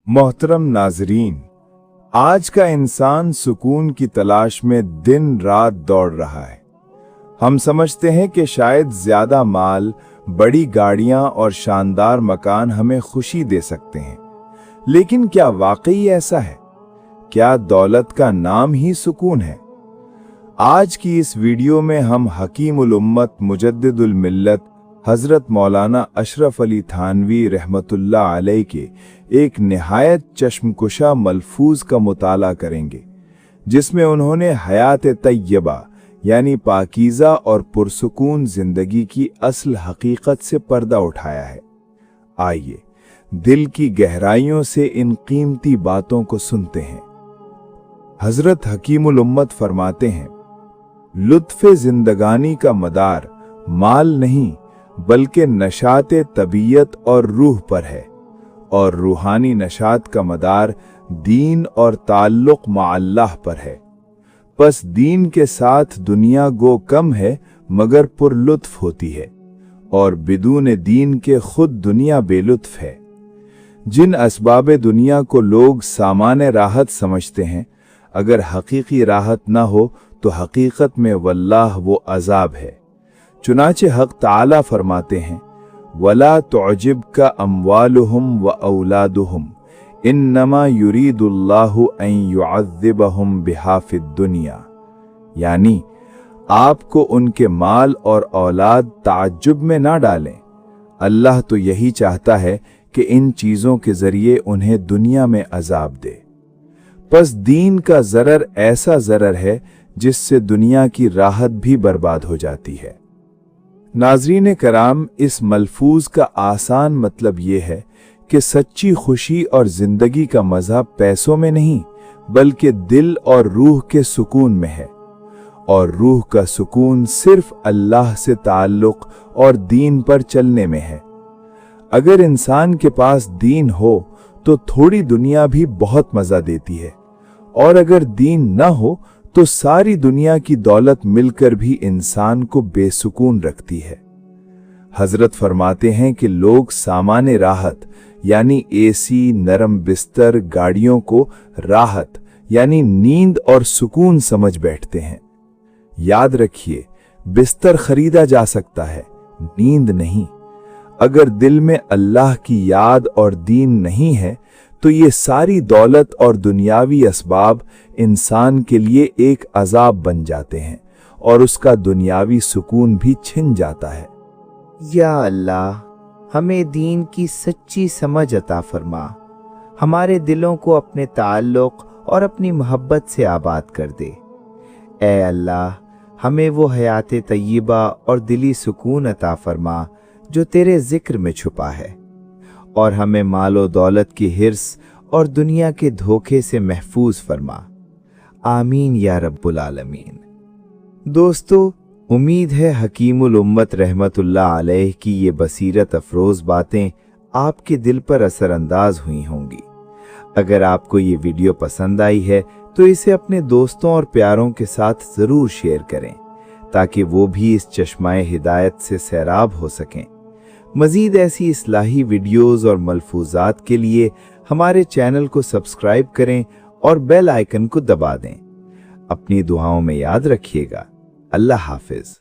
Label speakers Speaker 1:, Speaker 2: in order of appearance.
Speaker 1: मोहतरम नाजरीन, आज का इंसान सुकून की तलाश में दिन रात दौड़ रहा है। हम समझते हैं कि शायद ज्यादा माल, बड़ी गाड़ियां और शानदार मकान हमें खुशी दे सकते हैं, लेकिन क्या वाकई ऐसा है? क्या दौलत का नाम ही सुकून है? आज की इस वीडियो में हम हकीमुल उम्मत मुजद्दिदुल मिल्लत हजरत मौलाना अशरफ अली थानवी रहमतुल्लाह अलैह के एक निहायत चश्मकुशा मलफूज का मुताला करेंगे, जिसमें उन्होंने हयात तय्यबा यानी पाकीज़ा और पुरसुकून जिंदगी की असल हकीकत से पर्दा उठाया है। आइए दिल की गहराइयों से इन कीमती बातों को सुनते हैं। हजरत हकीमुल उम्मत फरमाते हैं, लुत्फ़े जिंदगानी का मदार माल नहीं बल्कि नशाते तबीयत और रूह पर है, और रूहानी नशात का मदार दीन और ताल्लुक मा अल्लाह पर है। बस दीन के साथ दुनिया गो कम है मगर पुरलुत्फ होती है, और बिदून दीन के खुद दुनिया बेलुत्फ है। जिन असबाबे दुनिया को लोग सामान्य राहत समझते हैं, अगर हकीकी राहत न हो तो हकीकत में वल्लाह वो अजाब है। चुनाचे हक ताला फरमाते हैं, वला तुअजिब का अम्वालुहुम व औलादुहुम इन्नमा युरीदुल्लाहु अन युअज़्ज़िबहुम बिहा फिद दुनिया। यानी आपको उनके माल और औलाद ताज्जुब में ना डालें, अल्लाह तो यही चाहता है कि इन चीजों के जरिए उन्हें दुनिया में अजाब दे। बस दीन का ज़रर ऐसा ज़रर है जिससे दुनिया की राहत भी बर्बाद हो जाती है। नाज़रीन कराम, इस मलफूज का आसान मतलब ये है कि सच्ची खुशी और जिंदगी का मज़ा पैसों में नहीं बल्कि दिल और रूह के सुकून में है, और रूह का सुकून सिर्फ अल्लाह से ताल्लुक और दीन पर चलने में है। अगर इंसान के पास दीन हो तो थोड़ी दुनिया भी बहुत मज़ा देती है, और अगर दीन न हो तो सारी दुनिया की दौलत मिलकर भी इंसान को बेसुकून रखती है। हजरत फरमाते हैं कि लोग सामान्य राहत यानी एसी, नरम बिस्तर, गाड़ियों को राहत यानी नींद और सुकून समझ बैठते हैं। याद रखिए, बिस्तर खरीदा जा सकता है, नींद नहीं। अगर दिल में अल्लाह की याद और दीन नहीं है तो ये सारी दौलत और दुनियावी असबाब इंसान के लिए एक अजाब बन जाते हैं और उसका दुनियावी सुकून भी छिन जाता है।
Speaker 2: या अल्लाह, हमें दीन की सच्ची समझ अता फरमा, हमारे दिलों को अपने ताल्लुक और अपनी मोहब्बत से आबाद कर दे। ए अल्लाह, हमें वो हयात तय्यबा और दिली सुकून अता फरमा जो तेरे जिक्र में छुपा है, और हमें मालो दौलत की हिर्स और दुनिया के धोखे से महफूज फरमा। आमीन या रब्बुल आलमीन। दोस्तों, उम्मीद है हकीमुल उम्मत रहमतुल्लाह अलैह की ये बसीरत अफरोज बातें आपके दिल पर असरअंदाज हुई होंगी। अगर आपको ये वीडियो पसंद आई है तो इसे अपने दोस्तों और प्यारों के साथ जरूर शेयर करें, ताकि वो भी इस चश्माए हिदायत से सैराब हो सकें। मजीद ऐसी इस्लाही वीडियोस और मलफूजात के लिए हमारे चैनल को सब्सक्राइब करें और बेल आइकन को दबा दें। अपनी दुआओं में याद रखिएगा। अल्लाह हाफिज।